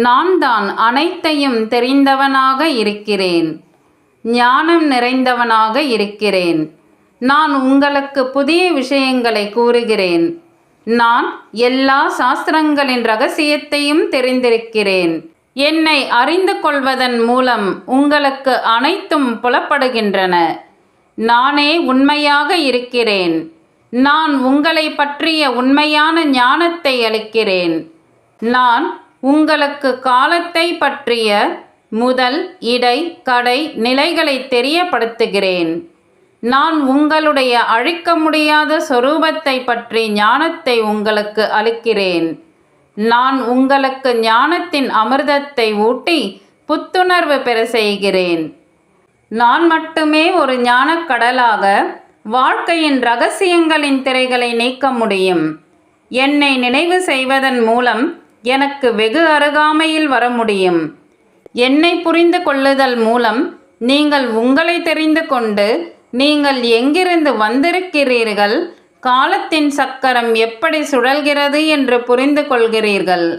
நான் தான் அனைத்தையும் தெரிந்தவனாக இருக்கிறேன். ஞானம் நிறைந்தவனாக இருக்கிறேன். நான் உங்களுக்கு புதிய விஷயங்களை கூறுகிறேன். நான் எல்லா சாஸ்திரங்களின் இரகசியத்தையும் தெரிந்திருக்கிறேன். என்னை அறிந்து கொள்வதன் மூலம் உங்களுக்கு அனைத்தும் புலப்படுகின்றன. நானே உண்மையாக இருக்கிறேன். நான் உங்களை பற்றிய உண்மையான ஞானத்தை அளிக்கிறேன். நான் உங்களுக்கு காலத்தை பற்றிய முதல், இடை, கடை நிலைகளை தெரியப்படுத்துகிறேன். நான் உங்களுடைய அழிக்க முடியாத சொரூபத்தை பற்றி ஞானத்தை உங்களுக்கு அளிக்கிறேன். நான் உங்களுக்கு ஞானத்தின் அமிர்தத்தை ஊட்டி புத்துணர்வு பெற செய்கிறேன். நான் மட்டுமே ஒரு ஞானக் கடலாக வாழ்க்கையின் இரகசியங்களின் திரைகளை நீக்க முடியும். என்னை நினைவு செய்வதன் மூலம் எனக்கு வெகு அருகாமையில் வர முடியும். என்னை புரிந்து கொள்ளுதல் மூலம் நீங்கள் உங்களை தெரிந்து கொண்டு நீங்கள் எங்கிருந்து வந்திருக்கிறீர்கள், காலத்தின் சக்கரம் எப்படி சுழல்கிறது என்று புரிந்து கொள்கிறீர்கள்.